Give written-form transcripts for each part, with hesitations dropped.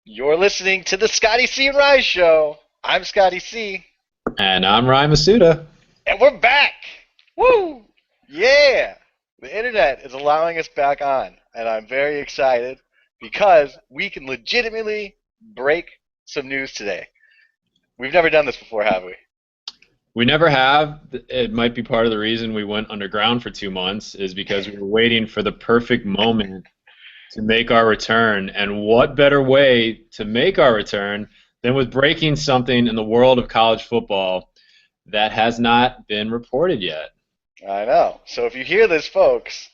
You're listening to the Scotty C and Rise Show. I'm Scotty C, And I'm Ryan Masuda. and we're back. Woo! Yeah! The internet is allowing us back on, and I'm very excited because we can legitimately break some news today. We've never done this before, have we? We never have. It might be part of the reason we went underground for 2 months is because we were waiting for the perfect moment to make our return. And what better way to make our return than with breaking something in the world of college football that has not been reported yet? I know. So if you hear this, folks,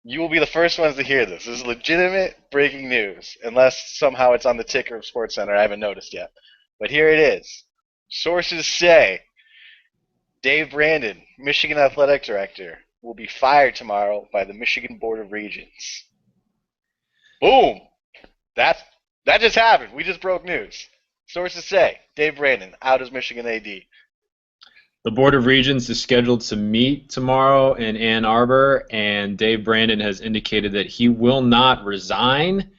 you will be the first ones to hear this. This is legitimate breaking news, unless somehow it's on the ticker of SportsCenter. I haven't noticed yet. But here it is. Sources say Dave Brandon, Michigan Athletic Director, will be fired tomorrow by the Michigan Board of Regents. Boom! That that just happened. We just broke news. Sources say Dave Brandon out as Michigan AD. The Board of Regents is scheduled to meet tomorrow in Ann Arbor, and Dave Brandon has indicated that he will not resign,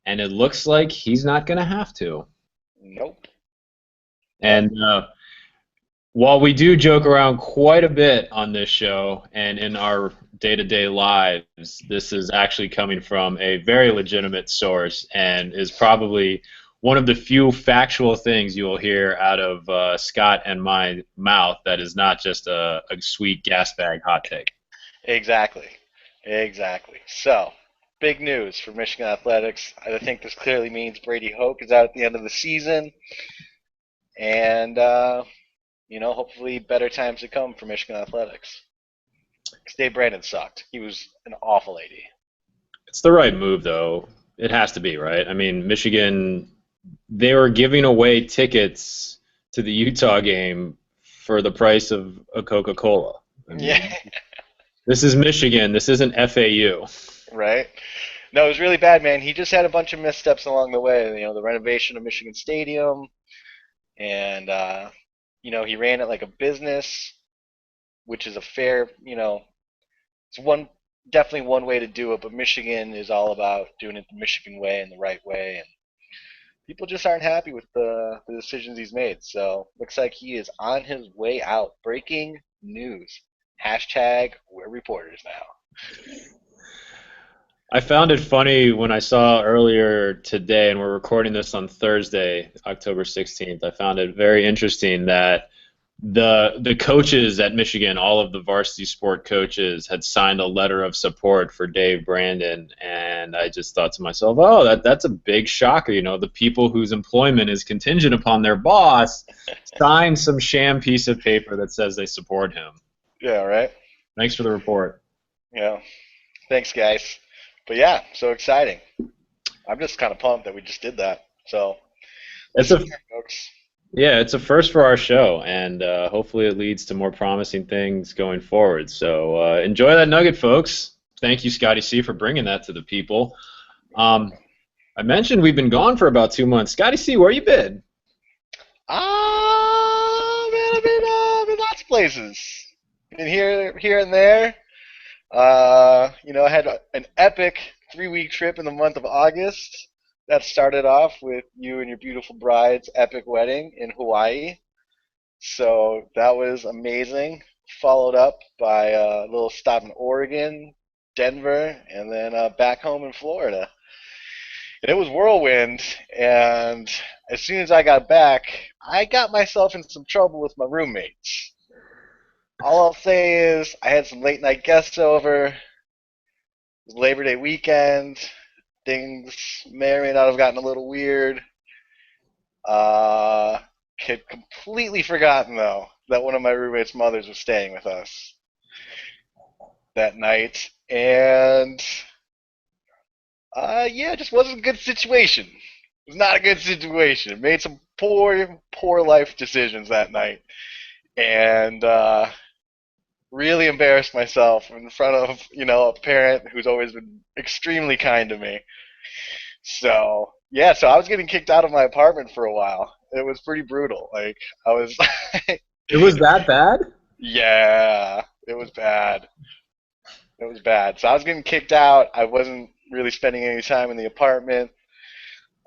and it looks like he's not going to have to. Nope. Nope. And while we do joke around quite a bit on this show and in our day-to-day lives, this is actually coming from a very legitimate source and is probably one of the few factual things you will hear out of Scott and my mouth that is not just a sweet gas bag hot take. Exactly. Exactly. So, big news for Michigan athletics. I think this clearly means Brady Hoke is out at the end of the season, and hopefully better times to come for Michigan athletics. Because Dave Brandon sucked. He was an awful AD. It's the right move, though. It has to be, right? I mean, Michigan, they were giving away tickets to the Utah game for the price of a Coca-Cola. I Yeah. mean, this is Michigan. This isn't FAU. Right? No, it was really bad, man. He just had a bunch of missteps along the way. The renovation of Michigan Stadium, and he ran it like a business, which is a fair, it's definitely one way to do it. But Michigan is all about doing it the Michigan way and the right way, and people just aren't happy with the decisions he's made. So looks like he is on his way out. Breaking news. Hashtag we're reporters now. I found it funny when I saw earlier today, and we're recording this on Thursday, October 16th. I found it very interesting that the coaches at Michigan, all of the varsity sport coaches, had signed a letter of support for Dave Brandon, and I just thought to myself, oh, that's a big shocker. The people whose employment is contingent upon their boss signed some sham piece of paper that says they support him. Yeah, right. Thanks for the report. Yeah. Thanks, guys. But yeah, so exciting. I'm just kind of pumped that we just did that. So It's listen a here, folks. Yeah, it's a first for our show, and hopefully it leads to more promising things going forward. So enjoy that nugget, folks. Thank you, Scotty C, for bringing that to the people. I mentioned we've been gone for about 2 months. Scotty C, where you been? Man, I've been lots of places. Been here and there. I had an epic 3-week trip in the month of August. That started off with you and your beautiful bride's epic wedding in Hawaii. So that was amazing. Followed up by a little stop in Oregon, Denver, and then back home in Florida. And it was whirlwind. And as soon as I got back, I got myself in some trouble with my roommates. All I'll say is I had some late night guests over. It was Labor Day weekend. Things may or may not have gotten a little weird. Uh, had completely forgotten though that one of my roommate's mothers was staying with us that night, and yeah, it just wasn't a good situation. It was not a good situation. Made some poor life decisions that night, and really embarrassed myself in front of a parent who's always been extremely kind to me. So yeah, so I was getting kicked out of my apartment for a while. It was pretty brutal. Like I was, It was that bad? yeah, it was bad. It was bad. So I was getting kicked out. I wasn't really spending any time in the apartment.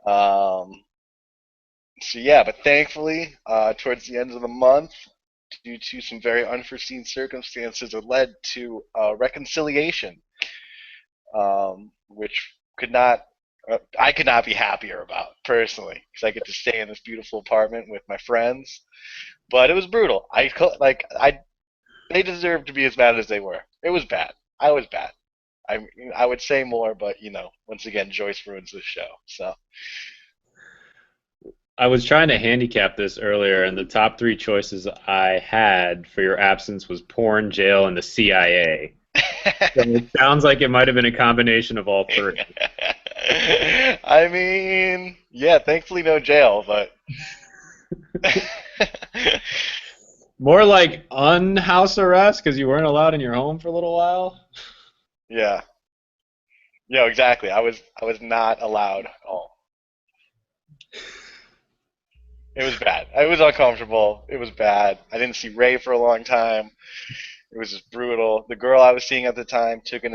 Um, so yeah, but thankfully, towards the end of the month, due to some very unforeseen circumstances, it led to reconciliation, which I could not be happier about personally, because I get to stay in this beautiful apartment with my friends. But it was brutal. They deserved to be as bad as they were. It was bad. I was bad. I would say more, but once again, Joyce ruins the show. So I was trying to handicap this earlier, and the top three choices I had for your absence was porn, jail, and the CIA. So it sounds like it might have been a combination of all three. I mean, yeah, thankfully no jail, but More like unhouse arrest because you weren't allowed in your home for a little while. yeah, yeah, exactly. I was not allowed at all. It was bad. It was uncomfortable. It was bad. I didn't see Ray for a long time. It was just brutal. The girl I was seeing at the time took it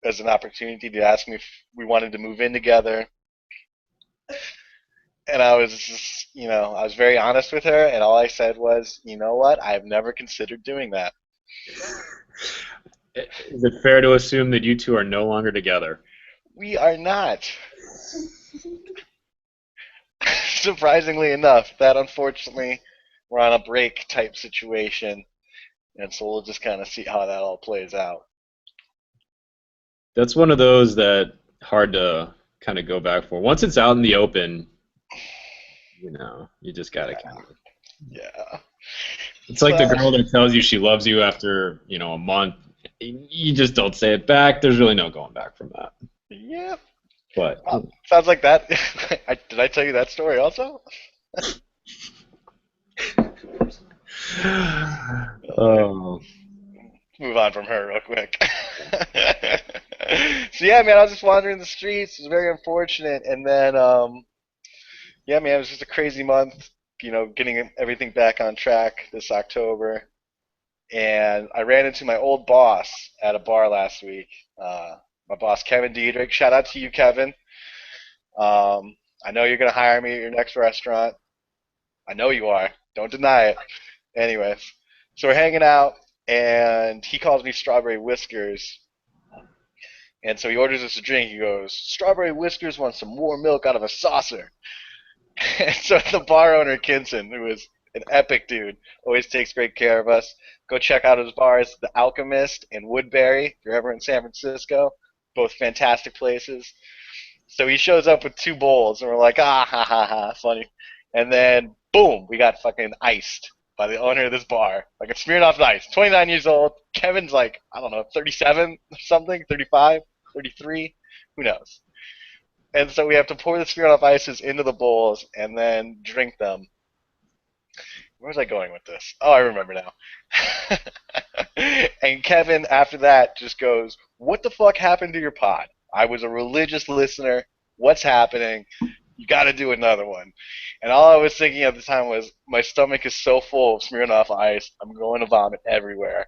as an opportunity to ask me if we wanted to move in together, and I was just, I was very honest with her, and all I said was, you know what? I have never considered doing that. Is it fair to assume that you two are no longer together? We are not. Surprisingly enough, that unfortunately we're on a break type situation, and so we'll just kind of see how that all plays out. That's one of those that hard to kind of go back for. Once it's out in the open, you just gotta Yeah, kind of. yeah. It's like the So girl that tells you she loves you after, a month. You just don't say it back. There's really no going back from that. yeah, But sounds like that. Did I tell you that story also? oh, Move on from her real quick. So yeah, man, I was just wandering the streets. It was very unfortunate, and then yeah, man, it was just a crazy month. Getting everything back on track this October, and I ran into my old boss at a bar last week. My boss, Kevin Diedrich. Shout out to you, Kevin. I know you're gonna hire me at your next restaurant. I know you are. Don't deny it. Anyways, so we're hanging out, and he calls me Strawberry Whiskers. And so he orders us a drink. He goes, Strawberry Whiskers wants some more milk out of a saucer. And so the bar owner, Kinson, who is an epic dude, always takes great care of us. Go check out his bars, The Alchemist and Woodbury, if you're ever in San Francisco. Both fantastic places. So he shows up with two bowls, and we're like, ah, ha, ha, ha, funny. And then, boom, we got fucking iced by the owner of this bar. Like, it's Smirnoff Ice. 29 years old. Kevin's like, I don't know, 37 or something, 35, 33, who knows. And so we have to pour the Smirnoff Ices into the bowls and then drink them. Where was I going with this? Oh, I remember now. And Kevin, after that, just goes, what the fuck happened to your pod? I was a religious listener. What's happening? You got to do another one. And all I was thinking at the time was, my stomach is so full of Smirnoff Ice, I'm going to vomit everywhere.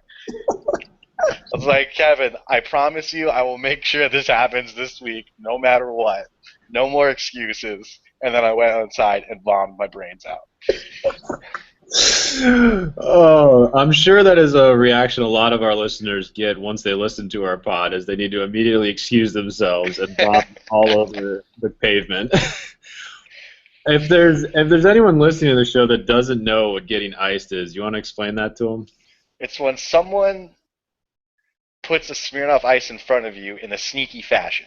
I was like, Kevin, I promise you I will make sure this happens this week, no matter what. No more excuses. And then I went outside and bombed my brains out. oh, I'm sure that is a reaction a lot of our listeners get once they listen to our pod, is they need to immediately excuse themselves and vomit all over the pavement. If there's anyone listening to the show that doesn't know what getting iced is, you want to explain that to them? It's when someone puts a Smirnoff Ice in front of you in a sneaky fashion.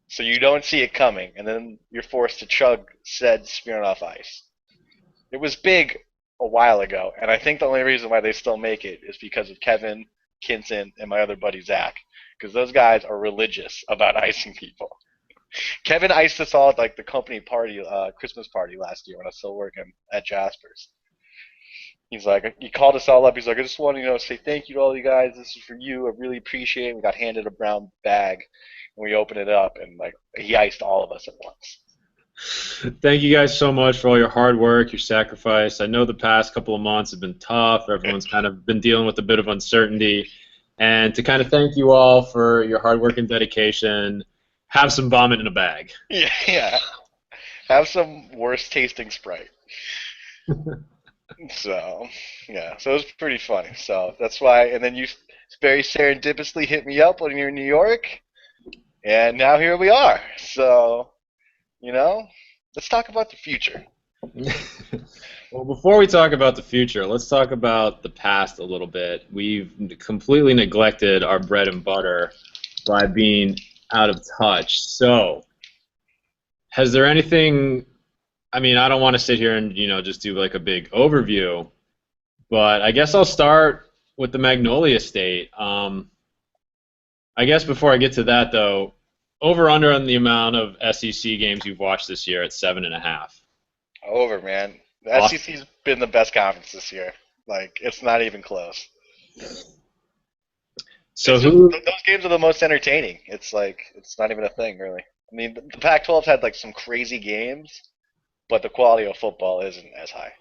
So you don't see it coming, and then you're forced to chug said Smirnoff Ice. It was big a while ago, and I think the only reason why they still make it is because of Kevin, Kinson, and my other buddy Zach, because those guys are religious about icing people. Kevin iced us all at like the company party, Christmas party last year when I was still working at Jasper's. He's like, he called us all up. He's like, I just want to, say thank you to all you guys. This is for you. I really appreciate it. We got handed a brown bag, and we opened it up, and like he iced all of us at once. Thank you guys so much for all your hard work, your sacrifice. I know the past couple of months have been tough. Everyone's kind of been dealing with a bit of uncertainty. And to kind of thank you all for your hard work and dedication, have some vomit in a bag. Yeah, yeah. Have some worse tasting Sprite. So, yeah, so it was pretty funny. So that's why, and then you very serendipitously hit me up when you're in New York, and now here we are. So, you know, let's talk about the future. Well, before we talk about the future, let's talk about the past a little bit. We've completely neglected our bread and butter by being out of touch. So, has there anything? I mean, I don't want to sit here and just do like a big overview, but I guess I'll start with the Magnolia State. I guess before I get to that though, over under on the amount of SEC games you've watched this year at 7.5. Over, man. The Awesome. SEC's been the best conference this year. Like, it's not even close. So It's just who? those games are the most entertaining. It's like it's not even a thing, really. I mean, the Pac-12's had like some crazy games, but the quality of football isn't as high.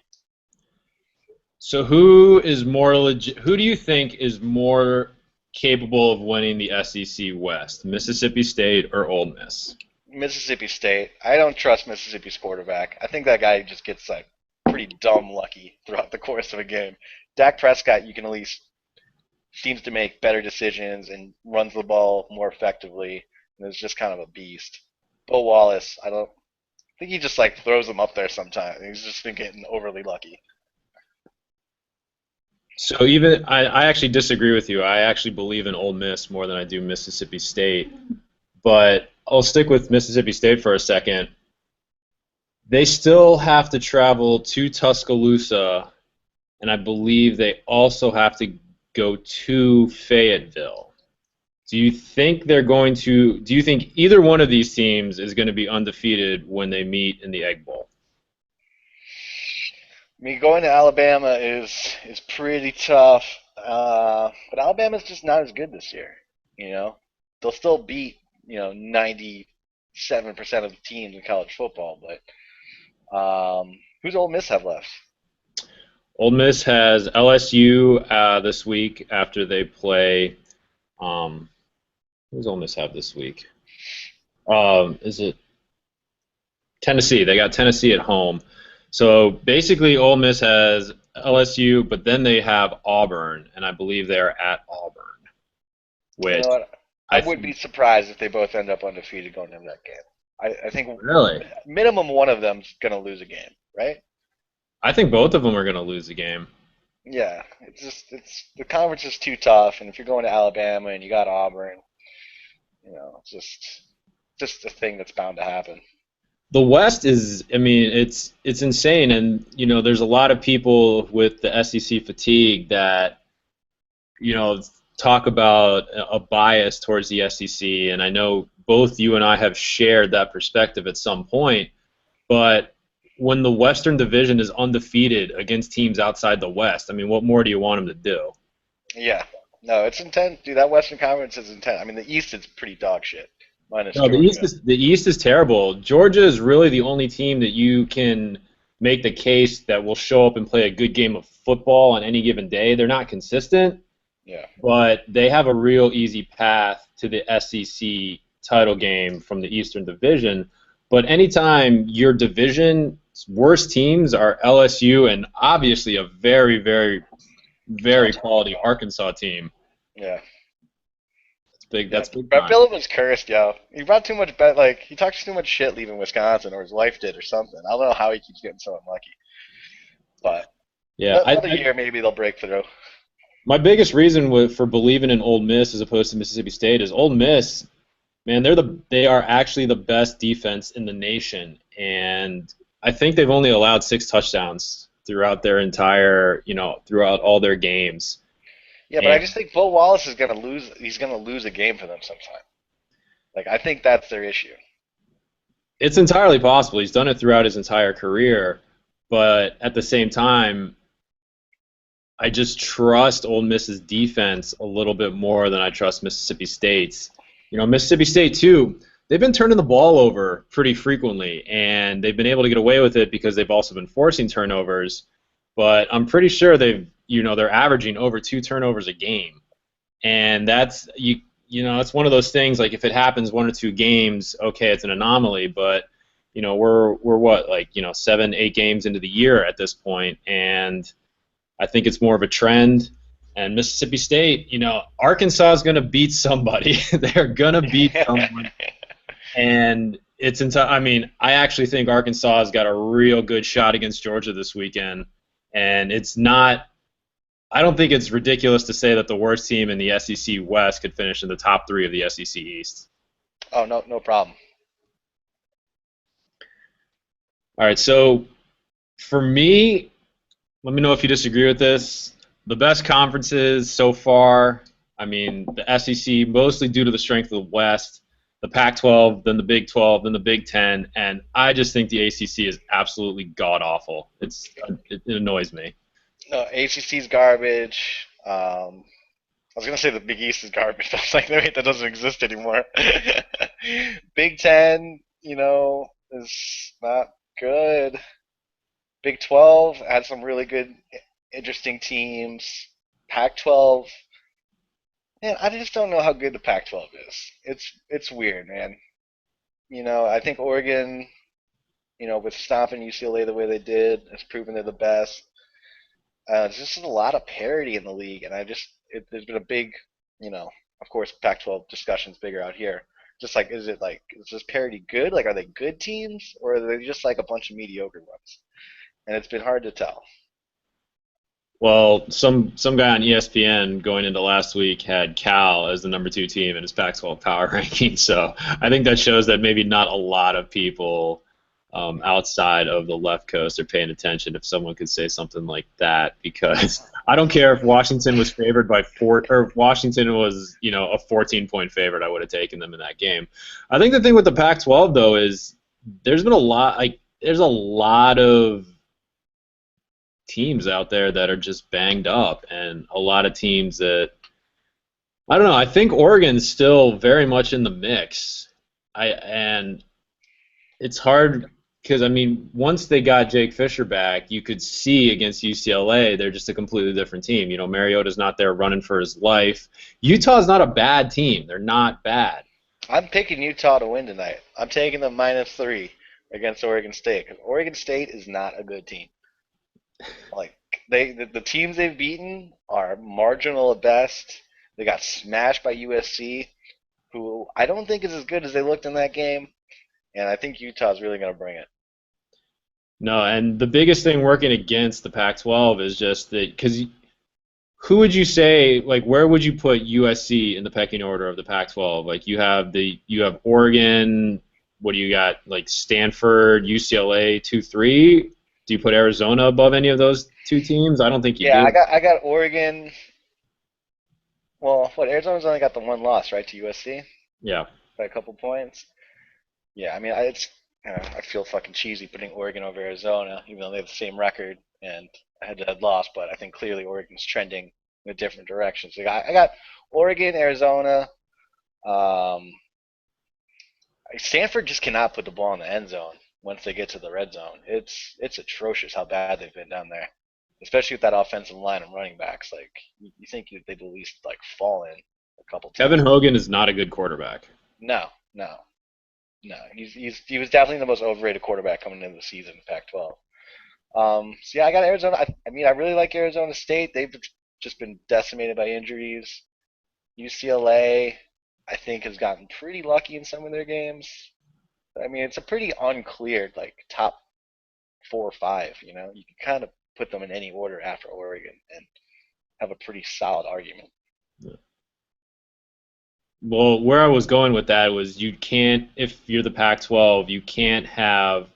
So who is more legit? Who do you think is more capable of winning the SEC West, Mississippi State or Ole Miss? Mississippi State. I don't trust Mississippi's quarterback. I think that guy just gets like pretty dumb lucky throughout the course of a game. Dak Prescott, you can at least seems to make better decisions and runs the ball more effectively, and is just kind of a beast. Bo Wallace, I don't think he just like throws them up there sometimes. He's just been getting overly lucky. So even I actually disagree with you. I actually believe in Ole Miss more than I do Mississippi State. But I'll stick with Mississippi State for a second. They still have to travel to Tuscaloosa, and I believe they also have to go to Fayetteville. Do you think either one of these teams is going to be undefeated when they meet in the Egg Bowl? I mean, going to Alabama is pretty tough, but Alabama's just not as good this year. You know, they'll still beat 97% of the teams in college football, but who's Ole Miss have left? Ole Miss has LSU this week after they play. Um, who does Ole Miss have this week? Is it Tennessee? They got Tennessee at home. So basically, Ole Miss has LSU, but then they have Auburn, and I believe they're at Auburn, You which know what? I I would be think surprised if they both end up undefeated going into that game. I think really. minimum one of them's going to lose a game, right? I think both of them are going to lose the game. Yeah, it's the conference is too tough, and if you're going to Alabama and you got Auburn, it's just a thing that's bound to happen. The West is, I mean, it's insane, and there's a lot of people with the SEC fatigue that talk about a bias towards the SEC, and I know both you and I have shared that perspective at some point. But when the Western Division is undefeated against teams outside the West, I mean, what more do you want them to do? Yeah, no, it's intense, dude. That Western Conference is intense. I mean, the East is pretty dog shit, minus No, Georgia. The East is terrible. Georgia is really the only team that you can make the case that will show up and play a good game of football on any given day. They're not consistent, Yeah, but they have a real easy path to the SEC title game from the Eastern Division. But anytime your division's worst teams are LSU and obviously a very, very, very quality Arkansas team, yeah. that's big. Yeah, That's big Brett time. Phillips was cursed, yo. He brought too much bet. Like he talks too much shit leaving Wisconsin, or his wife did, or something. I don't know how he keeps getting so unlucky. But Yeah, another year, maybe they'll break through. my biggest reason for believing in Ole Miss as opposed to Mississippi State is Ole Miss. Man, they are actually the best defense in the nation, and I think they've only allowed 6 touchdowns throughout their entire, throughout all their games. Yeah, but I And just think Bo Wallace is gonna lose. He's gonna lose a game for them sometime. Like I think that's their issue. it's entirely possible. He's done it throughout his entire career, but at the same time, I just trust Ole Miss's defense a little bit more than I trust Mississippi State's. Mississippi State too. They've been turning the ball over pretty frequently, and they've been able to get away with it because they've also been forcing turnovers. But I'm pretty sure they're averaging over 2 turnovers a game, and that's one of those things. Like if it happens 1 or 2 games, okay, it's an anomaly. But we're what, like, 7, 8 games into the year at this point, and I think it's more of a trend. And Mississippi State, Arkansas is going to beat somebody. They're going to beat someone, and I mean, I actually think Arkansas has got a real good shot against Georgia this weekend, and it's not. I don't think it's ridiculous to say that the worst team in the SEC West could finish in the top three of the SEC East. Oh, no, no problem. All right, so for me, let me know if you disagree with this. The best conferences so far, I mean, the SEC, mostly due to the strength of the West, the Pac-12, then the Big 12, then the Big 10, and I just think the ACC is absolutely god awful. It annoys me. No, ACC's garbage. I was gonna say the Big East is garbage. I was like, wait, that doesn't exist anymore. Big Ten, is not good. Big 12 had some really good, interesting teams. Pac 12, man, I just don't know how good the Pac 12 is. It's weird, man. I think Oregon, with stomping UCLA the way they did, has proven they're the best. There's just a lot of parity in the league, and there's been a big, of course, Pac-12 discussion's bigger out here. Just like, is this parity good? Like, are they good teams, or are they just like a bunch of mediocre ones? And it's been hard to tell. Well, some guy on ESPN going into last week had Cal as the number 2 team in his Pac-12 power ranking. So I think that shows that maybe not a lot of people outside of the left coast are paying attention. If someone could say something like that, because I don't care if Washington was favored by 4, or if Washington was a 14-point favorite, I would have taken them in that game. I think the thing with the Pac-12 though is there's a lot of teams out there that are just banged up, and a lot of teams that I don't know. I think Oregon's still very much in the mix. And it's hard because I mean, once they got Jake Fisher back, you could see against UCLA they're just a completely different team. Mariota's not there running for his life. Utah's not a bad team. They're not bad. I'm picking Utah to win tonight. I'm taking them -3 against Oregon State because Oregon State is not a good team. Like the teams they've beaten are marginal at best. They got smashed by USC, who I don't think is as good as they looked in that game, and I think Utah's really going to bring it. No, and the biggest thing working against the Pac-12 is just that because who would you say, like, where would you put USC in the pecking order of the Pac-12? Like, you have Oregon. What do you got? Like Stanford, UCLA, 2, 3. Do you put Arizona above any of those 2 teams? I don't think you Yeah, do. I got Oregon. Well, what Arizona's only got the one loss, right, to USC Yeah. by a couple points. Yeah, I mean, I feel fucking cheesy putting Oregon over Arizona, even though they have the same record and a head-to-head loss. But I think clearly Oregon's trending in a different direction. So I got Oregon, Arizona. Um, Stanford just cannot put the ball in the end zone once they get to the red zone. It's atrocious how bad they've been down there, especially with that offensive line and running backs. Like you think they'd at least like fall in a couple Kevin times. Hogan is not a good quarterback. No, no, no. He was definitely the most overrated quarterback coming into the season in Pac-12. So yeah, I got Arizona. I mean, I really like Arizona State. They've just been decimated by injuries. UCLA, I think, has gotten pretty lucky in some of their games. I mean, it's a pretty uncleared like top 4 or 5. You can kind of put them in any order after Oregon and have a pretty solid argument. Well, where I was going with that was you can't, if you're the Pac-12, you can't have,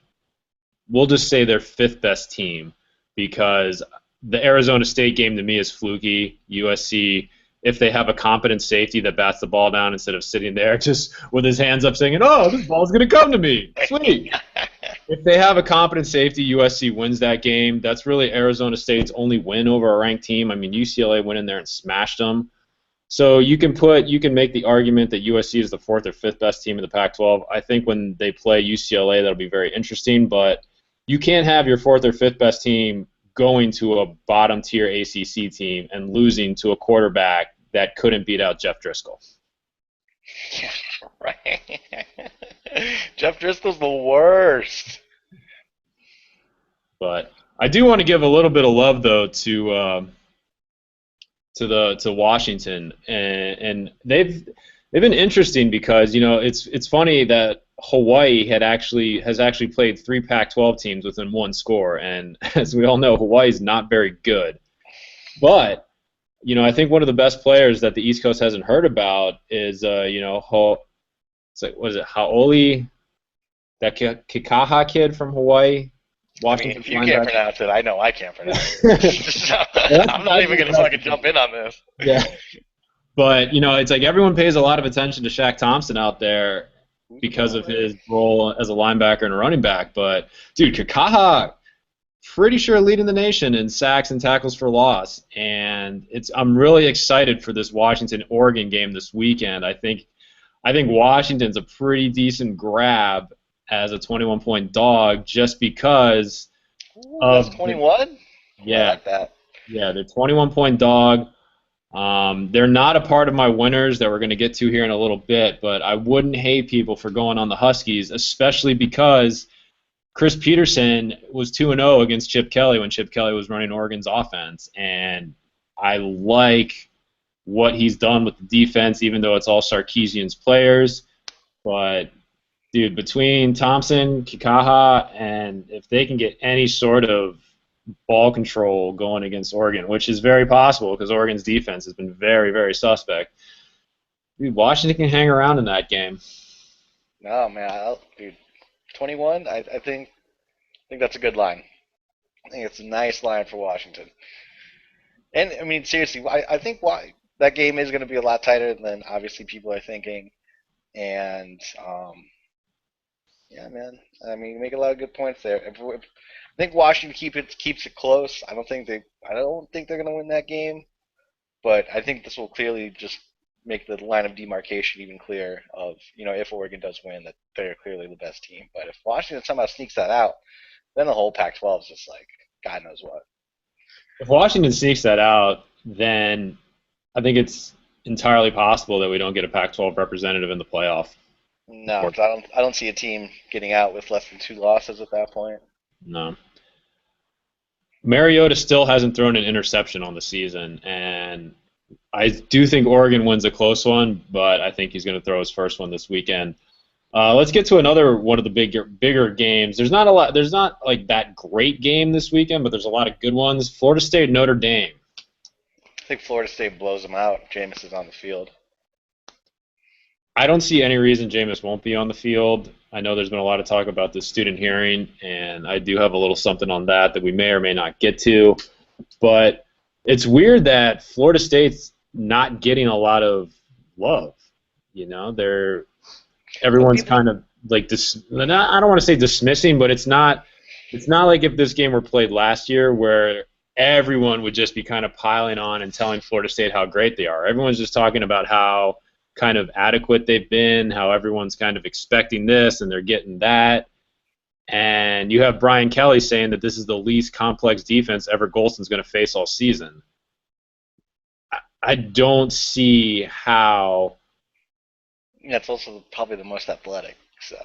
we'll just say their 5th best team because the Arizona State game to me is fluky. USC, if they have a competent safety that bats the ball down instead of sitting there just with his hands up saying, oh, this ball's going to come to me. Sweet. If they have a competent safety, USC wins that game. That's really Arizona State's only win over a ranked team. I mean, UCLA went in there and smashed them. So you can make the argument that USC is the 4th or 5th best team in the Pac-12. I think when they play UCLA, that'll be very interesting. But you can't have your 4th or 5th best team going to a bottom tier ACC team and losing to a quarterback that couldn't beat out Jeff Driscoll. Right. Jeff Driscoll's the worst. But I do want to give a little bit of love though to Washington, and they've been interesting because it's funny that Hawaii has actually played three Pac-12 teams within one score, and as we all know, Hawaii's not very good. But I think one of the best players that the East Coast hasn't heard about is it's like, what is it, Haoli, that Kikaha kid from Hawaii, I mean, Washington's if you can't linebacker. pronounce it, I know I can't pronounce it. So, Well, that's, I'm not that's even his gonna best. fucking jump in on this. Yeah. But it's like everyone pays a lot of attention to Shaq Thompson out there Who's the because of player? his role as a linebacker and a running back. But dude, Kakaha, pretty sure leading the nation in sacks and tackles for loss. And I'm really excited for this Washington Oregon game this weekend. I think Washington's a pretty decent grab as a 21-point dog just because Ooh, that's of 21. I yeah, like that. yeah, they're 21-point dog. They're not a part of my winners that we're going to get to here in a little bit, but I wouldn't hate people for going on the Huskies, especially because Chris Peterson was 2-0 against Chip Kelly when Chip Kelly was running Oregon's offense, and I like what he's done with the defense, even though it's all Sarkisian's players. But dude, between Thompson, Kikaha, and if they can get any sort of ball control going against Oregon, which is very possible because Oregon's defense has been very, very suspect. Dude, Washington can hang around in that game. No man, dude, 21. I think that's a good line. I think it's a nice line for Washington. And I mean, seriously, I think why that game is going to be a lot tighter than obviously people are thinking. And yeah, man. I mean, you make a lot of good points there. I think Washington keeps it close. I don't think they're going to win that game, but I think this will clearly just make the line of demarcation even clearer of, if Oregon does win, that they're clearly the best team. But if Washington somehow sneaks that out, then the whole Pac-12 is just like God knows what. If Washington sneaks that out, then I think it's entirely possible that we don't get a Pac-12 representative in the playoff. No, 'cause I don't see a team getting out with less than two losses at that point. No. Mariota still hasn't thrown an interception on the season, and I do think Oregon wins a close one, but I think he's going to throw his first one this weekend. Let's get to another one of the bigger games. There's not a lot. There's not like that great game this weekend, but there's a lot of good ones. Florida State, Notre Dame. I think Florida State blows them out. Jameis is on the field. I don't see any reason Jameis won't be on the field. I know there's been a lot of talk about the student hearing, and I do have a little something on that we may or may not get to. But it's weird that Florida State's not getting a lot of love. Well, Everyone's people, kind of like I don't want to say dismissing, but it's not like if this game were played last year where everyone would just be kind of piling on and telling Florida State how great they are. Everyone's just talking about how kind of adequate they've been, how everyone's kind of expecting this and they're getting that. And you have Brian Kelly saying that this is the least complex defense ever Golston's going to face all season. I don't see how. that's also probably the most athletic. So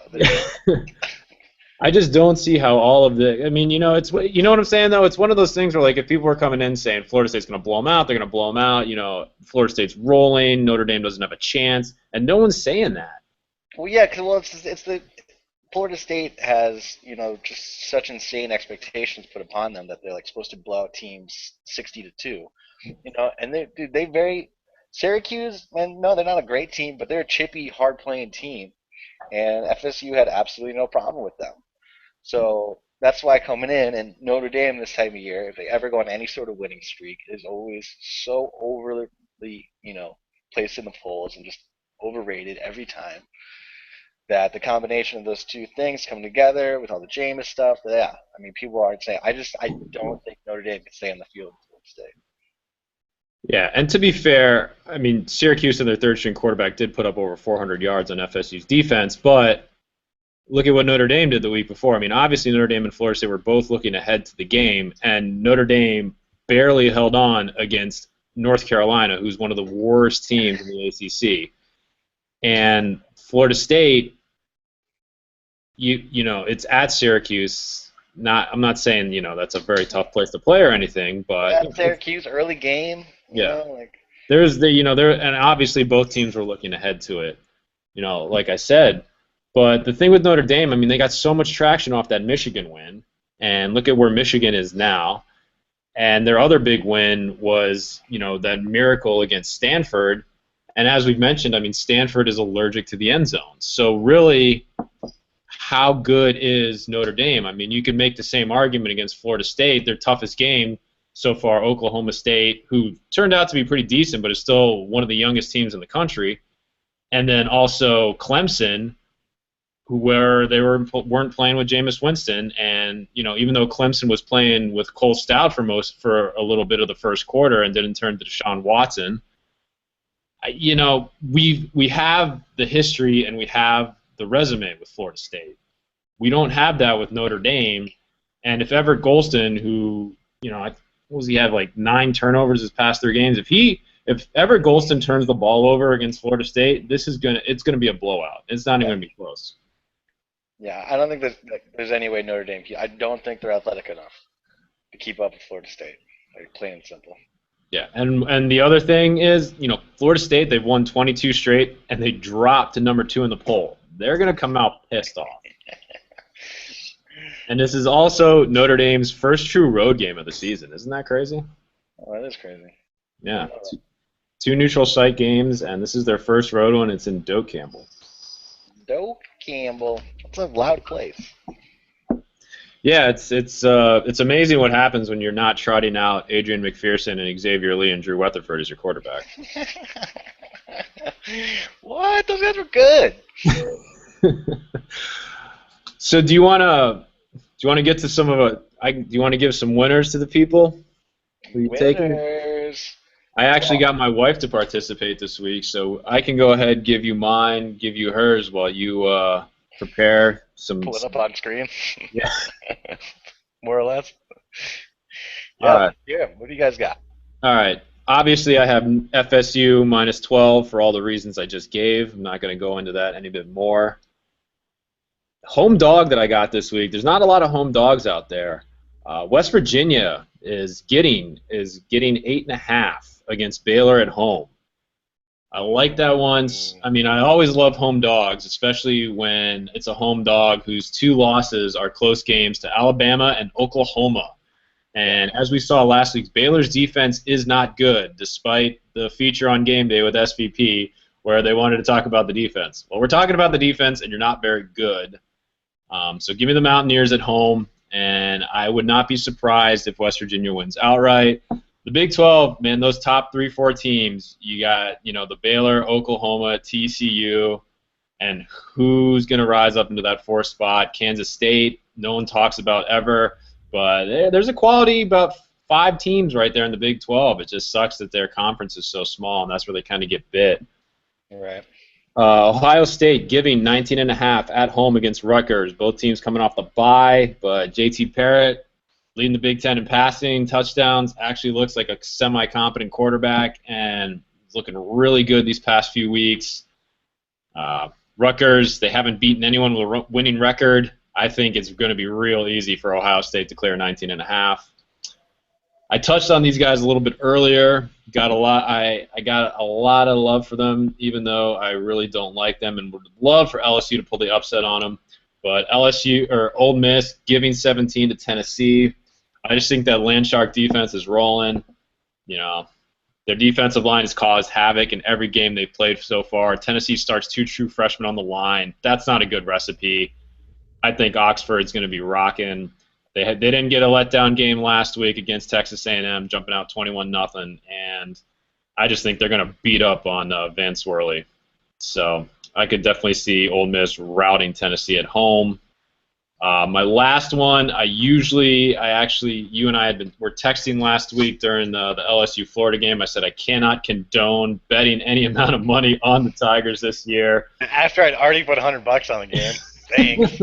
I just don't see how all of the. I mean, it's what I'm saying though. It's one of those things where like if people are coming in saying Florida State's going to blow them out, they're going to blow them out. Florida State's rolling. Notre Dame doesn't have a chance, and no one's saying that. well, yeah, because it's the Florida State has just such insane expectations put upon them that they're like supposed to blow out teams 60-2. And they very Syracuse, man, no, they're not a great team, but they're a chippy, hard playing team, and FSU had absolutely no problem with them. So that's why coming in and Notre Dame this time of year, if they ever go on any sort of winning streak, is always so overly, placed in the polls and just overrated every time. That the combination of those two things come together with all the Jameis stuff, yeah, I mean, people aren't saying. I don't think Notre Dame can stay on the field with Florida State. Yeah, and to be fair, I mean Syracuse and their third string quarterback did put up over 400 yards on FSU's defense, but look at what Notre Dame did the week before. I mean, obviously Notre Dame and Florida State were both looking ahead to the game, and Notre Dame barely held on against North Carolina, who's one of the worst teams in the ACC. And Florida State, it's at Syracuse. I'm not saying that's a very tough place to play or anything, but At Syracuse, early game, yeah, like there's there, and obviously both teams were looking ahead to it. Like I said, but the thing with Notre Dame, I mean, they got so much traction off that Michigan win, and look at where Michigan is now. And their other big win was, that miracle against Stanford. And as we've mentioned, I mean, Stanford is allergic to the end zone. So really, how good is Notre Dame? I mean, you could make the same argument against Florida State. Their toughest game so far, Oklahoma State, who turned out to be pretty decent, but is still one of the youngest teams in the country. And then also Clemson, where they weren't playing with Jameis Winston, and even though Clemson was playing with Cole Stout for a little bit of the first quarter and didn't turn to Deshaun Watson, we have the history and we have the resume with Florida State. We don't have that with Notre Dame, and if Everett Golston, who what was he have like 9 turnovers his past 3 games, if Everett Golston turns the ball over against Florida State, it's gonna be a blowout. It's not even gonna be close. yeah, I don't think there's any way Notre Dame. I don't think they're athletic enough to keep up with Florida State. Like plain and simple. Yeah, and the other thing is, Florida State, they've won 22 straight, and they dropped to number 2 in the poll. They're going to come out pissed off. And this is also Notre Dame's first true road game of the season. Isn't that crazy? Oh, that is crazy. Yeah, 2 neutral site games, and this is their first road one. It's in Doak Campbell. Doak Campbell. That's a loud place. Yeah, it's amazing what happens when you're not trotting out Adrian McPherson and Xavier Lee and Drew Weatherford as your quarterback. What? Those guys were good. So do you want to get to some of do you want to give some winners to the people? Who you taking? Winners. I actually got my wife to participate this week, so I can go ahead, give you mine, give you hers while you prepare some. Pull it up on screen. Yeah. More or less. All right. Yeah. What do you guys got? All right. Obviously, I have FSU minus 12 for all the reasons I just gave. I'm not going to go into that any bit more. Home dog that I got this week. There's not a lot of home dogs out there. West Virginia is getting 8.5 against Baylor at home. I like that one. I mean, I always love home dogs, especially when it's a home dog whose 2 losses are close games to Alabama and Oklahoma. And as we saw last week, Baylor's defense is not good, despite the feature on Game Day with SVP where they wanted to talk about the defense. Well, we're talking about the defense, and you're not very good. So give me the Mountaineers at home, and I would not be surprised if West Virginia wins outright. The Big 12, man, those top 3-4 teams, you got, the Baylor, Oklahoma, TCU, and who's going to rise up into that 4th spot? Kansas State, no one talks about ever, but there's a quality about 5 teams right there in the Big 12. It just sucks that their conference is so small, and that's where they kind of get bit. Right. Ohio State giving 19.5 at home against Rutgers. Both teams coming off the bye, but J.T. Parrott, leading the Big Ten in passing touchdowns, actually looks like a semi-competent quarterback and is looking really good these past few weeks. Rutgers, they haven't beaten anyone with a winning record. I think it's going to be real easy for Ohio State to clear 19.5. I touched on these guys a little bit earlier. I got a lot of love for them, even though I really don't like them, and would love for LSU to pull the upset on them. But Ole Miss giving 17 to Tennessee. I just think that Landshark defense is rolling. Their defensive line has caused havoc in every game they've played so far. Tennessee starts 2 true freshmen on the line. That's not a good recipe. I think Oxford's going to be rocking. They didn't get a letdown game last week against Texas A&M, jumping out 21-0, and I just think they're going to beat up on Van Swirly. So I could definitely see Ole Miss routing Tennessee at home. My last one, you and I were texting last week during the LSU Florida game. I said I cannot condone betting any amount of money on the Tigers this year. After I'd already put $100 on the game. Thanks.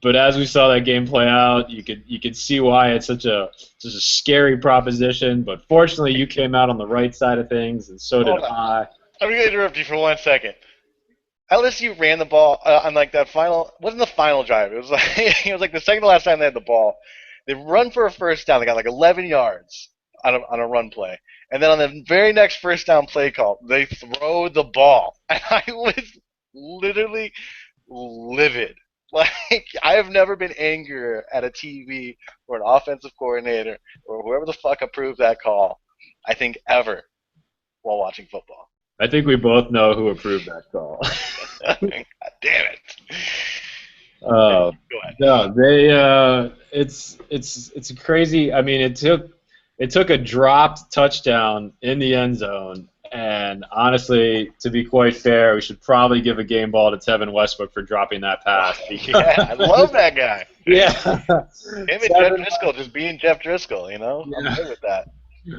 But as we saw that game play out, you could see why it's such a scary proposition. But fortunately, you came out on the right side of things, and so did I. I'm gonna interrupt you for 1 second. LSU ran the ball on like that final. Wasn't the final drive? It was like it was like the second to last time they had the ball. They run for a first down. They got like 11 yards on a run play, and then on the very next first down play call, they throw the ball, and I was literally livid. Like I have never been angrier at a TV or an offensive coordinator or whoever the fuck approved that call. I think ever while watching football. I think we both know who approved that call. God damn it. Anyway, Uh, go ahead. no, it's crazy. I mean, it took a dropped touchdown in the end zone, and honestly, to be quite fair, we should probably give a game ball to Tevin Westbrook for dropping that pass Yeah, I love because that guy. yeah, Him and Jeff Tevin, Driscoll just being Jeff Driscoll, you know? I'm yeah. good with that.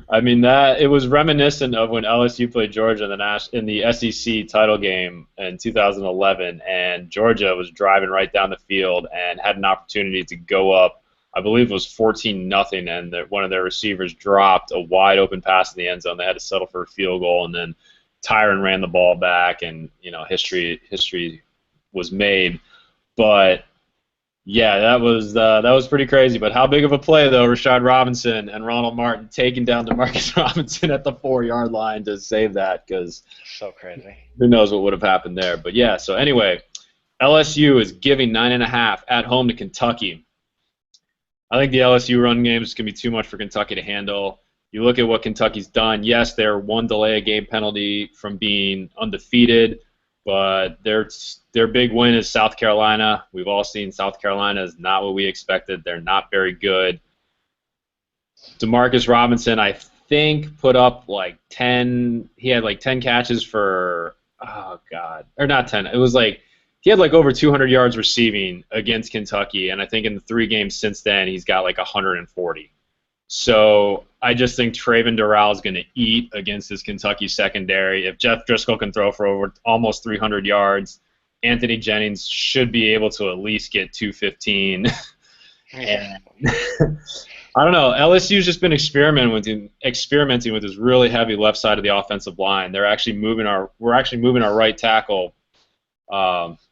I mean that it was reminiscent of when LSU played Georgia in the SEC title game in 2011, and Georgia was driving right down the field and had an opportunity to go up. I believe it was 14-0, and one of their receivers dropped a wide open pass in the end zone. They had to settle for a field goal, and then Tyron ran the ball back, and history was made. But yeah, that was pretty crazy. But how big of a play though, Rashad Robinson and Ronald Martin taking down Demarcus Robinson at the 4 yard line to save that, because So crazy. who knows what would have happened there. But yeah, so anyway, LSU is giving 9.5 at home to Kentucky. I think the LSU run game is going to be too much for Kentucky to handle. You look at what Kentucky's done. Yes, they're one delay a game penalty from being undefeated, but their big win is South Carolina. We've all seen South Carolina is not what we expected. They're not very good. Demarcus Robinson, I think, put up like 10. He had like 10 catches for, oh god, or not 10. It was like he had like over 200 yards receiving against Kentucky, and I think in the 3 games since then he's got like 140. So I just think Traven Durrell is going to eat against this Kentucky secondary. If Jeff Driscoll can throw for over almost 300 yards, Anthony Jennings should be able to at least get 215. Yeah. I don't know. LSU's just been experimenting with this really heavy left side of the offensive line. We're actually moving our right tackle,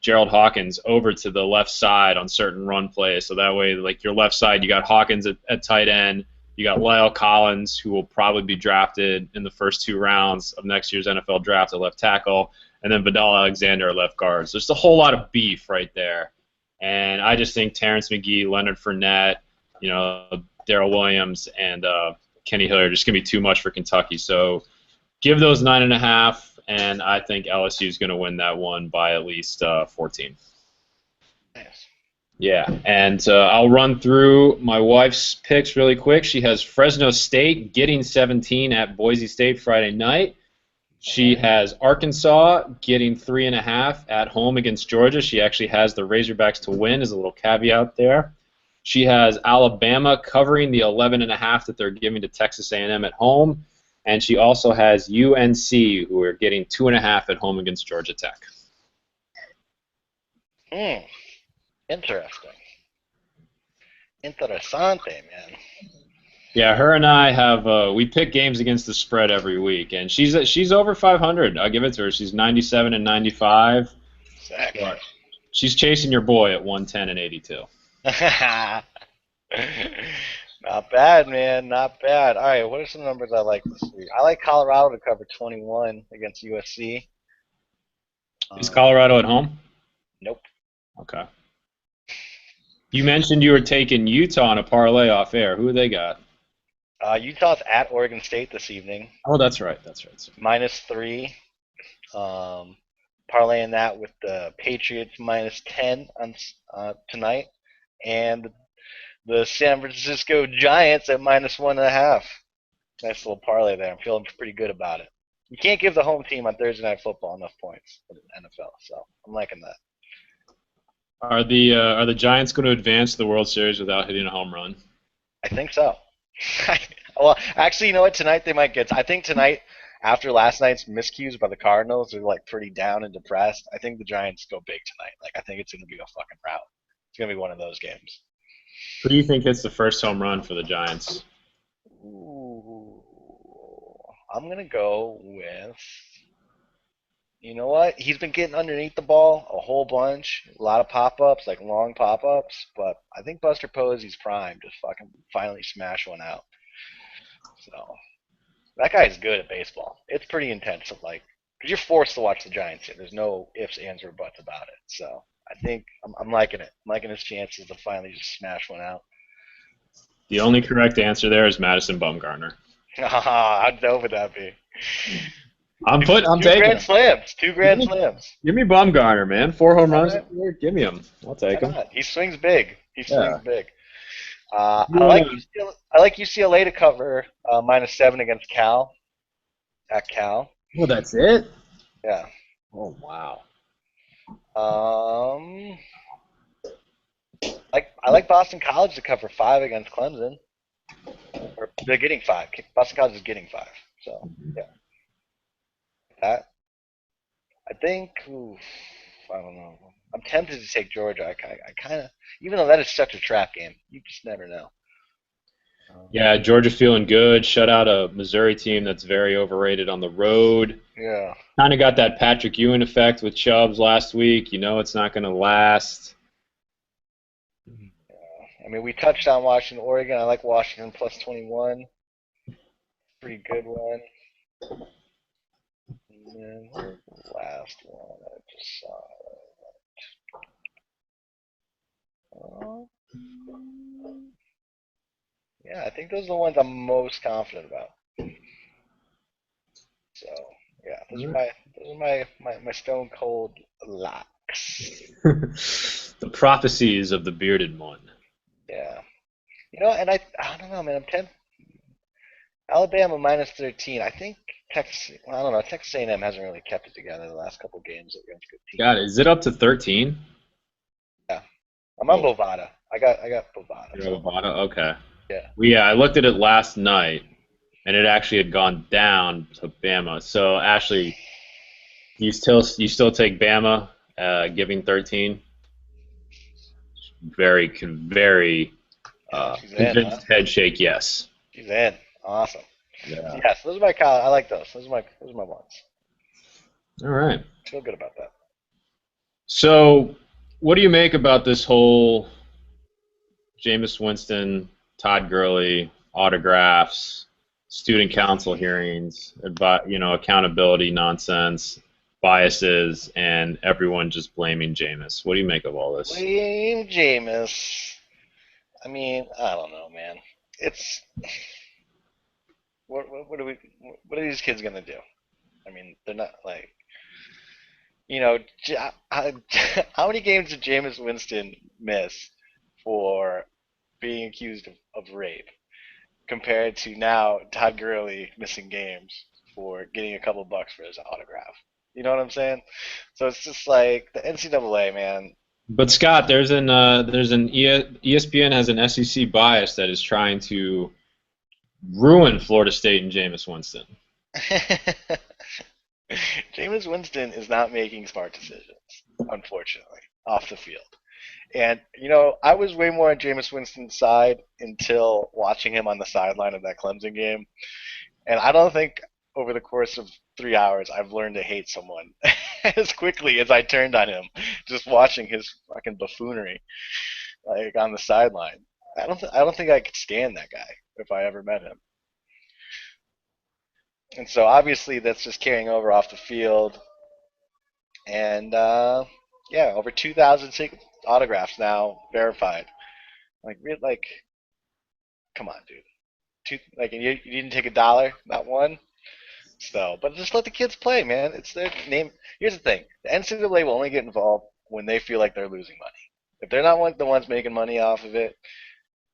Gerald Hawkins, over to the left side on certain run plays. So that way, like your left side, you got Hawkins at tight end. You got Lyle Collins, who will probably be drafted in the first 2 rounds of next year's NFL draft at left tackle, and then Vidal Alexander at left guard. So there's a whole lot of beef right there. And I just think Terrence McGee, Leonard Fournette, Darrell Williams, and Kenny Hilliard are just going to be too much for Kentucky. So give those 9.5, and I think LSU is going to win that one by at least 14. Nice. Yeah, and I'll run through my wife's picks really quick. She has Fresno State getting 17 at Boise State Friday night. She has Arkansas getting 3.5 at home against Georgia. She actually has the Razorbacks to win, as a little caveat there. She has Alabama covering the 11.5 that they're giving to Texas A&M at home, and she also has UNC, who are getting 2.5 at home against Georgia Tech. Interesting. Interessante, man. Yeah, her and I have we pick games against the spread every week, and she's over 500. I'll give it to her. She's 97 and 95. Sick. But she's chasing your boy at 110 and 82. Not bad, man. Not bad. All right, what are some numbers I like this week? I like Colorado to cover 21 against USC. Is Colorado at home? Nope. Okay. You mentioned you were taking Utah on a parlay off air. Who they got? Utah's at Oregon State this evening, Oh, that's right. That's right. -3. Parlaying that with the Patriots -10 on tonight, and the San Francisco Giants at -1.5. Nice little parlay there. I'm feeling pretty good about it. You can't give the home team on Thursday Night Football enough points for the NFL, so I'm liking that. Are the Giants going to advance to the World Series without hitting a home run? I think so. Well, actually, you know what? Tonight they might get. I think tonight, after last night's miscues by the Cardinals, they're like pretty down and depressed. I think the Giants go big tonight. Like I think it's going to be a fucking rout. It's going to be one of those games. Who do you think hits the first home run for the Giants? Ooh, I'm going to go with. You know what? He's been getting underneath the ball a whole bunch, a lot of pop-ups, like long pop-ups. But I think Buster Posey's primed to fucking finally smash one out. So that guy is good at baseball. It's pretty intense. Like, because you're forced to watch the Giants here. There's no ifs, ands, or buts about it. So I think I'm liking it. I'm liking his chances to finally just smash one out. The only correct answer there is Madison Bumgarner. How dope would that be? I'm Two taking grand him. slams. Two Give grand me, slams. give me Bumgarner, man. 4 home All runs this right. year. Give me him. I'll take Why him. not? He swings big. He swings Yeah. big. You wanna? I like UCLA to cover -7 against Cal at Cal. Well, that's it. Yeah. Oh wow. Um, I like Boston College to cover 5 against Clemson. Or they're getting 5. Boston College is getting 5. So yeah, that I think. Oof, I don't know. I'm tempted to take Georgia. I kind of, even though that is such a trap game, you just never know. Um, Yeah, Georgia feeling good. Shut out a Missouri team that's very overrated on the road. yeah. Kind of got that Patrick Ewing effect with Chubbs last week. You know it's not going to last. I mean, we touched on Washington, Oregon. I like Washington +21. Pretty good one. And then where's the last one I just saw? Oh, yeah, I think those are the ones I'm most confident about. So yeah, those are my stone cold locks. The prophecies of the bearded one. Yeah, and I don't know, man. I'm 10. Alabama -13. I think Texas. Well, I don't know. Texas A&M hasn't really kept it together the last couple games against good teams. God, is it up to 13? Yeah, I'm on Oh, Bovada. I got Bovada. you're at So Bovada? Okay. yeah. Well, yeah, I looked at it last night, and it actually had gone down to Bama. So, Ashley, you still take Bama, giving 13? Very She's in, huh? convinced head shake yes. She's in. Awesome. Yeah. Yes, those are my college. I like those. Those are my ones. All right. Feel good about that. So, what do you make about this whole Jameis Winston, Todd Gurley autographs, student council hearings, accountability nonsense, biases, and everyone just blaming Jameis? What do you make of all this? Blame Jameis. I mean, I don't know, man. It's what are these kids gonna do? I mean, they're not like how many games did Jameis Winston miss for being accused of rape compared to now Todd Gurley missing games for getting a couple bucks for his autograph? You know what I'm saying? So it's just like the NCAA, man. But Scott, there's an ESPN has an SEC bias that is trying to ruin Florida State and Jameis Winston. Jameis Winston is not making smart decisions, unfortunately, off the field. And I was way more on Jameis Winston's side until watching him on the sideline of that Clemson game. And I don't think over the course of 3 hours I've learned to hate someone as quickly as I turned on him just watching his fucking buffoonery like on the sideline. I don't think I could stand that guy if I ever met him. And so obviously that's just carrying over off the field. And yeah, over 2,000 autographs now verified. Like, come on, dude. Like, and you didn't take $1, not one. So, but just let the kids play, man. It's their name. Here's the thing: the NCAA will only get involved when they feel like they're losing money. If they're not the ones making money off of it,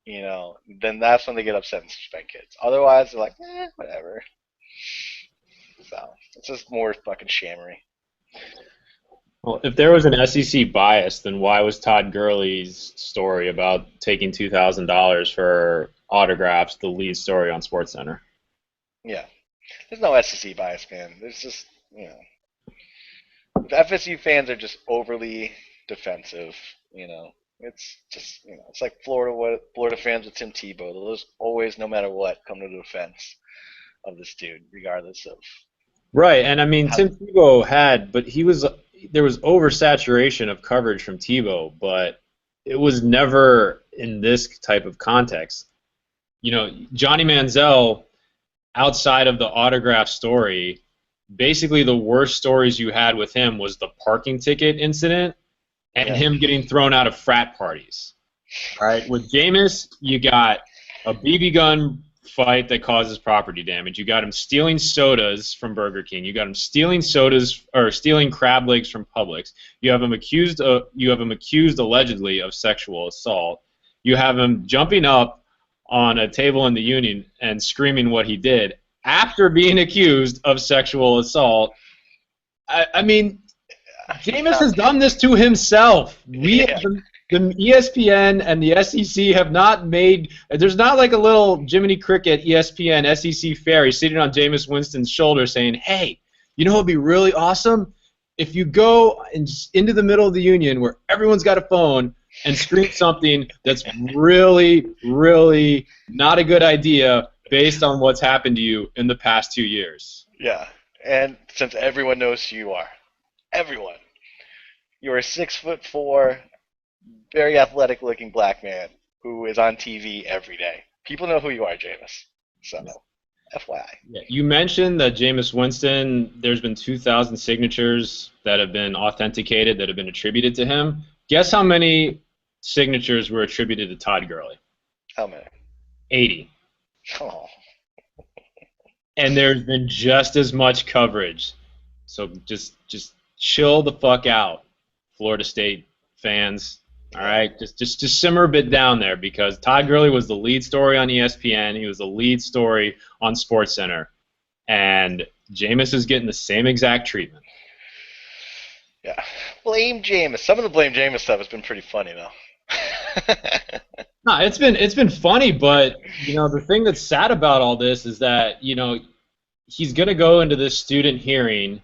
then that's when they get upset and suspend kids. Otherwise, they're like, whatever. So it's just more fucking shammery. Well, if there was an SEC bias, then why was Todd Gurley's story about taking $2,000 for autographs the lead story on SportsCenter? Yeah, there's no SEC bias, man. There's just the FSU fans are just overly defensive. You know, it's just it's like Florida fans with Tim Tebow. They'll just always, no matter what, come to the defense of this dude, regardless of. Right, and I mean How, Tim Tebow had, but he was there was oversaturation of coverage from Tebow, but it was never in this type of context. Johnny Manziel, outside of the autograph story, basically the worst stories you had with him was the parking ticket incident and yeah, him getting thrown out of frat parties. All right. With Jameis, you got a BB gun fight that causes property damage. You got him stealing sodas from Burger King. You got him stealing sodas or stealing crab legs from Publix. You have him accused allegedly of sexual assault. You have him jumping up on a table in the union and screaming what he did after being accused of sexual assault. I mean, he Jameis found, has done this to himself. yeah, The ESPN and the SEC have not made. There's not like a little Jiminy Cricket ESPN SEC fairy sitting on Jameis Winston's shoulder saying, "Hey, you know what would be really awesome if you go into the middle of the union where everyone's got a phone and scream something that's really, really not a good idea based on what's happened to you in the past 2 years." yeah. And since everyone knows who you are, everyone, you're a 6'4", very athletic looking black man who is on TV every day. People know who you are, Jameis. So, FYI. Yeah, you mentioned that Jameis Winston, there's been 2,000 signatures that have been authenticated that have been attributed to him. Guess how many signatures were attributed to Todd Gurley? How many? 80. Oh, And there's been just as much coverage. So just chill the fuck out, Florida State fans. All yeah. right, just simmer a bit down there because Todd Gurley was the lead story on ESPN. He was the lead story on SportsCenter, and Jameis is getting the same exact treatment. Yeah. Blame Jameis. Some of the blame Jameis stuff has been pretty funny, though. No, it's been funny, but the thing that's sad about all this is that he's gonna go into this student hearing,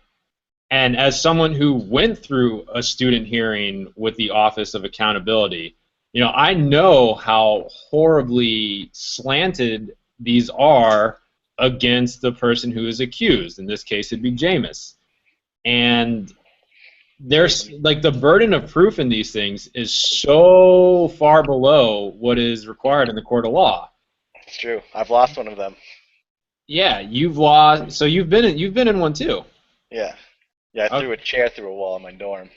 and as someone who went through a student hearing with the Office of Accountability, I know how horribly slanted these are against the person who is accused. In this case, it'd be Jameis, and there's like the burden of proof in these things is so far below what is required in the court of law. It's true. I've lost one of them. Yeah, you've lost. So you've been in one too. Yeah. Yeah, I threw Okay. a chair through a wall in my dorm.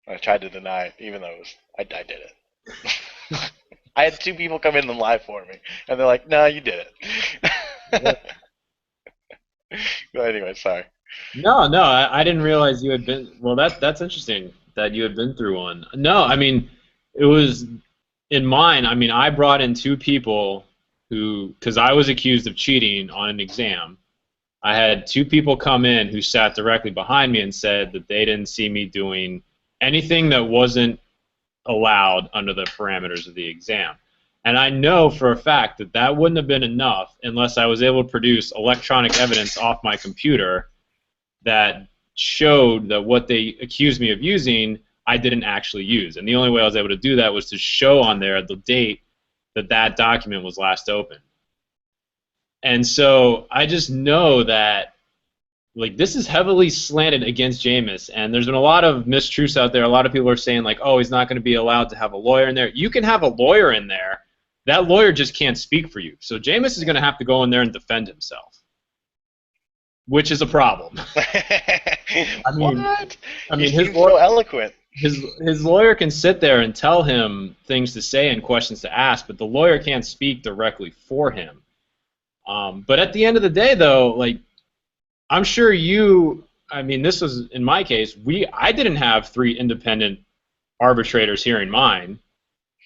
I tried to deny it, even though I did it. I had two people come in and lie for me, and they're like, "No, you did it." But anyway, sorry. No, no, I didn't realize you had been. Well, that's interesting that you had been through one. No, I mean, it was in mine. I mean, I brought in two people because I was accused of cheating on an exam. I had two people come in who sat directly behind me and said that they didn't see me doing anything that wasn't allowed under the parameters of the exam. And I know for a fact that that wouldn't have been enough unless I was able to produce electronic evidence off my computer that showed that what they accused me of using, I didn't actually use. And the only way I was able to do that was to show on there the date that that document was last opened. And so I just know that like this is heavily slanted against Jameis, and there's been a lot of mistruths out there. A lot of people are saying like, oh, he's not going to be allowed to have a lawyer in there. You can have a lawyer in there. That lawyer just can't speak for you. So Jameis is going to have to go in there and defend himself, which is a problem. I mean, What? I He mean his seems so lawyer, eloquent. his lawyer can sit there and tell him things to say and questions to ask, but the lawyer can't speak directly for him. But at the end of the day, though, like I'm sure I mean, this was in my case. I didn't have three independent arbitrators hearing mine.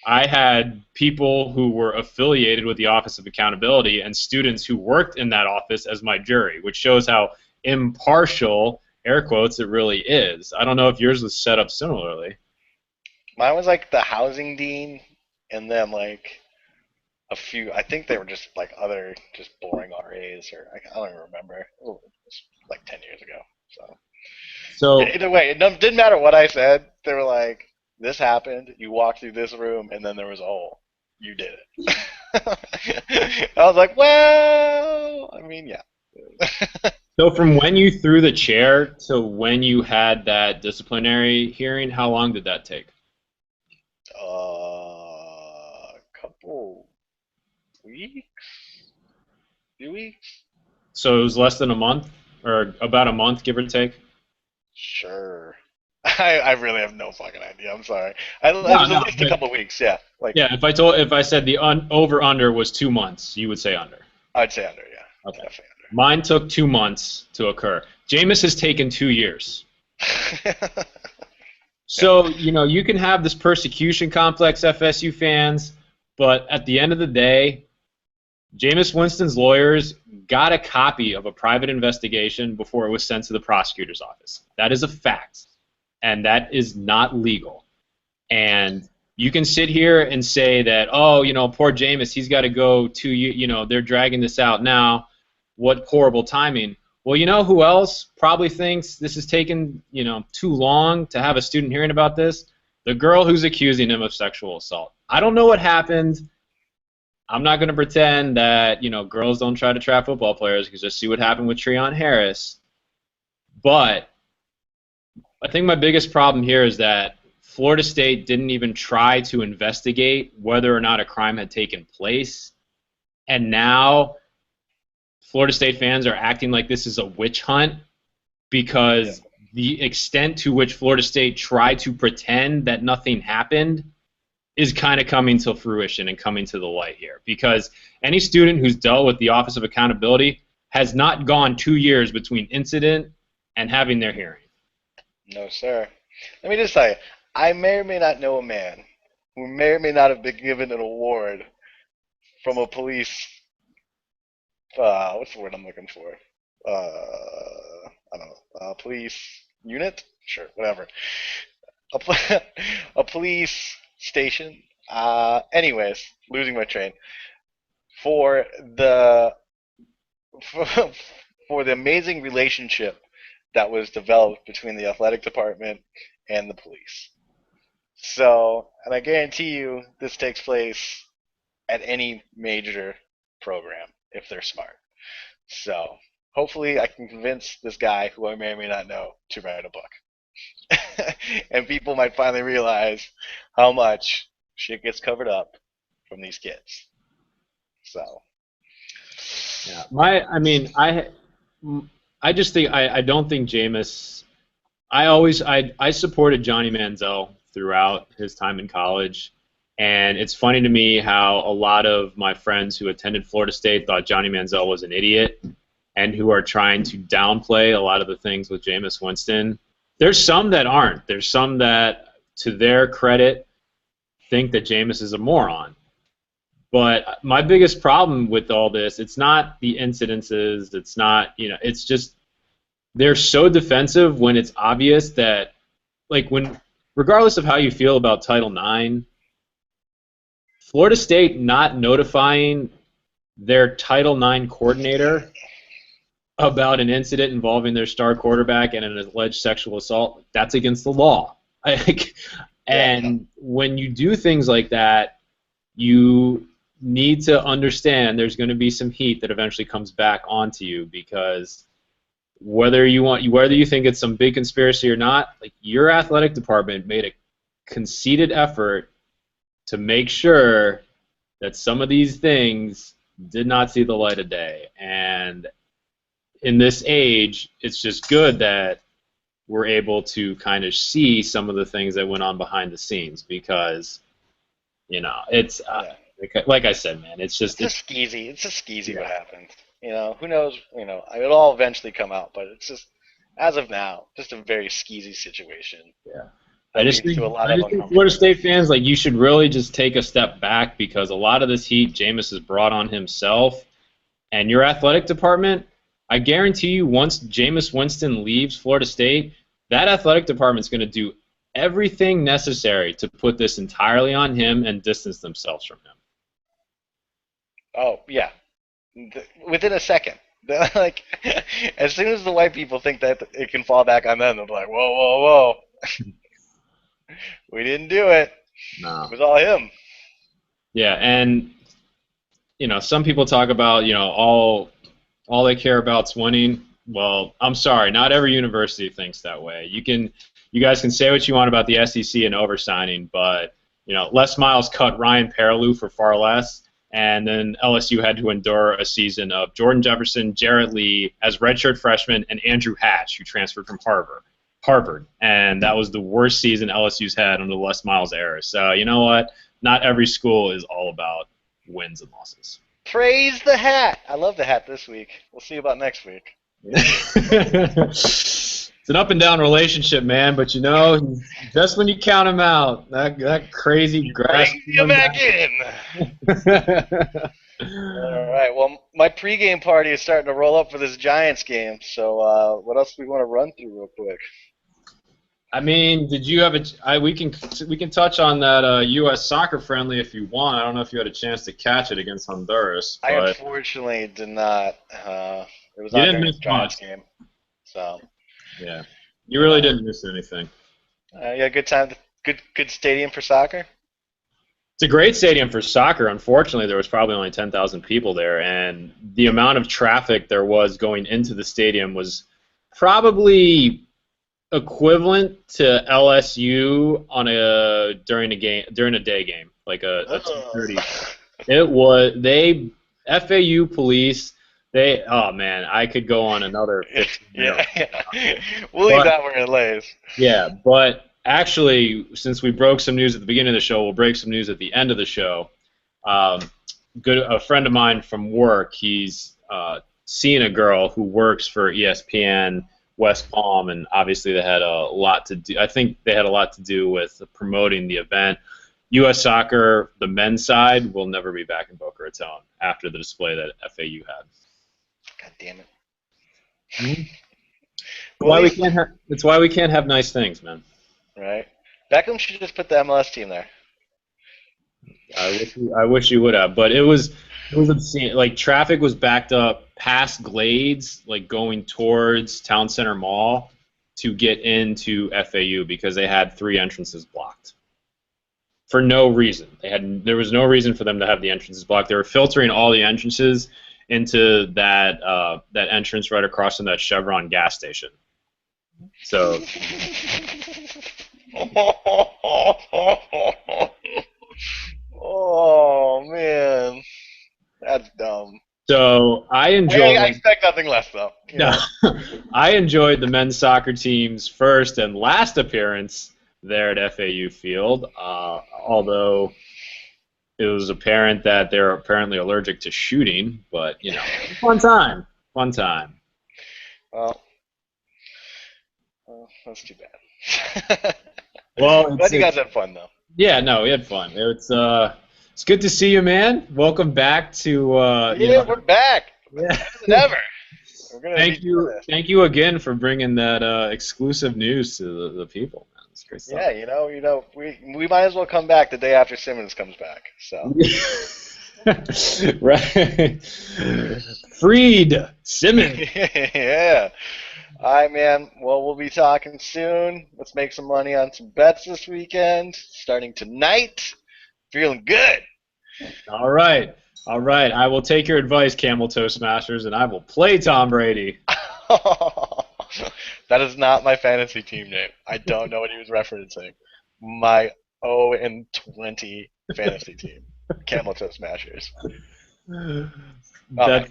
I had people who were affiliated with the Office of Accountability and students who worked in that office as my jury, which shows how impartial, air quotes, it really is. I don't know if yours was set up similarly. Mine was like the housing dean, and then like a few. I think they were just like other just boring RAs, or I don't even remember. It was like 10 years ago. So So, either way, didn't matter what I said. They were like, "This happened. You walked through this room, and then there was a hole. You did it." I was like, "Well, I mean, yeah." So from when you threw the chair to when you had that disciplinary hearing, how long did that take? Couple weeks, few weeks. So it was less than a month, or about a month, give or take. Sure. I really have no fucking idea. I'm sorry. It No, was at no, least a but couple weeks. Yeah, like yeah, if I said the over under was 2 months, you would say under. I'd say under. Yeah, Okay. definitely Mine took 2 months to occur. Jameis has taken 2 years. under. Yeah. So, you can have this persecution complex, FSU fans, but at the end of the day, Jameis Winston's lawyers got a copy of a private investigation before it was sent to the prosecutor's office. That is a fact, and that is not legal. And you can sit here and say that, oh, poor Jameis, he's got to go 2 years, they're dragging this out now. What horrible timing. Well, you know who else probably thinks this is taking, too long to have a student hearing about this? The girl who's accusing him of sexual assault. I don't know what happened. I'm not going to pretend that, girls don't try to trap football players because just see what happened with Treon Harris. But I think my biggest problem here is that Florida State didn't even try to investigate whether or not a crime had taken place. And now Florida State fans are acting like this is a witch hunt Yeah. because the extent to which Florida State tried to pretend that nothing happened is kind of coming to fruition and coming to the light here. Because any student who's dealt with the Office of Accountability has not gone 2 years between incident and having their hearing. No, sir. Let me just tell you, I may or may not know a man who may or may not have been given an award from a police. What's the word I'm looking for? I don't know. Police unit? Sure, whatever. A, a police station. Anyways, losing my train. For the for, for the amazing relationship that was developed between the athletic department and the police. So, and I guarantee you this takes place at any major program if they're smart. So, hopefully I can convince this guy who I may or may not know to write a book. And people might finally realize how much shit gets covered up from these kids. So, Yeah, I just think I don't think Jameis. I supported Johnny Manziel throughout his time in college, and it's funny to me how a lot of my friends who attended Florida State thought Johnny Manziel was an idiot, and who are trying to downplay a lot of the things with Jameis Winston. There's some that aren't. There's some that, to their credit, think that Jameis is a moron. But my biggest problem with all this, it's not the incidences, it's not, it's just they're so defensive when it's obvious that, like, regardless of how you feel about Title IX, Florida State not notifying their Title IX coordinator about an incident involving their star quarterback and an alleged sexual assault, that's against the law. yeah, And when you do things like that, you need to understand there's going to be some heat that eventually comes back onto you, because whether you think it's some big conspiracy or not, like, your athletic department made a conceited effort to make sure that some of these things did not see the light of day. And in this age, it's just good that we're able to kind of see some of the things that went on behind the scenes, because it's yeah. like I said, man, it's just It's just skeezy. It's just skeezy yeah. what happened. Who knows? It'll all eventually come out, but it's just, as of now, just a very skeezy situation Yeah. that leads to a lot I of just think Florida uncomfortableness. State fans, like, you should really just take a step back, because a lot of this heat Jameis has brought on himself and your athletic department. I guarantee you, once Jameis Winston leaves Florida State, that athletic department's going to do everything necessary to put this entirely on him and distance themselves from him. Oh yeah, within a second. Like, as soon as the white people think that it can fall back on them, they'll be like, "Whoa, whoa, whoa! We didn't do it. It No. was all him." Yeah, and some people talk about, all they care about is winning. Well, I'm sorry, not every university thinks that way. You guys can say what you want about the SEC and oversigning, but Les Miles cut Ryan Perrilloux for far less, and then LSU had to endure a season of Jordan Jefferson, Jarrett Lee as redshirt freshman, and Andrew Hatch, who transferred from Harvard, and that was the worst season LSU's had under the Les Miles era. So you know what? Not every school is all about wins and losses. Praise the hat. I love the hat this week. We'll see about next week. It's an up and down relationship, man. But just when you count him out, that crazy grass. Bring you back in. All right. Well, my pregame party is starting to roll up for this Giants game. So, what else do we want to run through real quick? I mean, did you have we can touch on that U.S. soccer friendly if you want. I don't know if you had a chance to catch it against Honduras. I But unfortunately did not. It was you on didn't during miss the Giants much. game. So, Yeah, you really didn't miss anything. yeah, good time. Good stadium for soccer. It's a great stadium for soccer. Unfortunately, there was probably only 10,000 people there, and the amount of traffic there was going into the stadium was probably equivalent to LSU during a day game, like a 2:30. It was FAU police. Oh man, I could go on another 15 minutes. Yeah. We'll leave that where it lays. Yeah, but actually, since we broke some news at the beginning of the show, we'll break some news at the end of the show. A friend of mine from work, he's seen a girl who works for ESPN West Palm, and obviously they had a lot to do. I think they had a lot to do with promoting the event. U.S. Soccer, the men's side, will never be back in Boca Raton after the display that FAU had. God damn it. Mm-hmm. Well, It's why we can't have nice things, man. Right. Beckham should just put the MLS team there. I wish you would have, but it was obscene. Like traffic was backed up past Glades, like going towards Town Center Mall to get into FAU because they had 3 entrances blocked. For no reason. There was no reason for them to have the entrances blocked. They were filtering all the entrances into that entrance right across from that Chevron gas station. So oh man, that's dumb. So I enjoyed. I expect nothing less though. No, I enjoyed the men's soccer team's first and last appearance there at FAU Field, although it was apparent that they're apparently allergic to shooting, but, fun time. Well, that's too bad. Well, glad you guys had fun, though. Yeah, no, we had fun. It's good to see you, man. Welcome back to. We're back. Yeah. Better than ever. Thank you again for bringing that exclusive news to the people. Man. It's great stuff. Yeah, we might as well come back the day after Simmons comes back. So. Right. Freed Simmons. Yeah. All right, man. Well, we'll be talking soon. Let's make some money on some bets this weekend, starting tonight. Feeling good. All right. I will take your advice, Camel Toe Smashers, and I will play Tom Brady. That is not my fantasy team name. I don't know what he was referencing. My 0-20 fantasy team, Camel Toe Smashers. All right,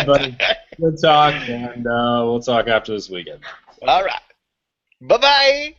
buddy. Good talk, and we'll talk after this weekend. All right. Bye-bye.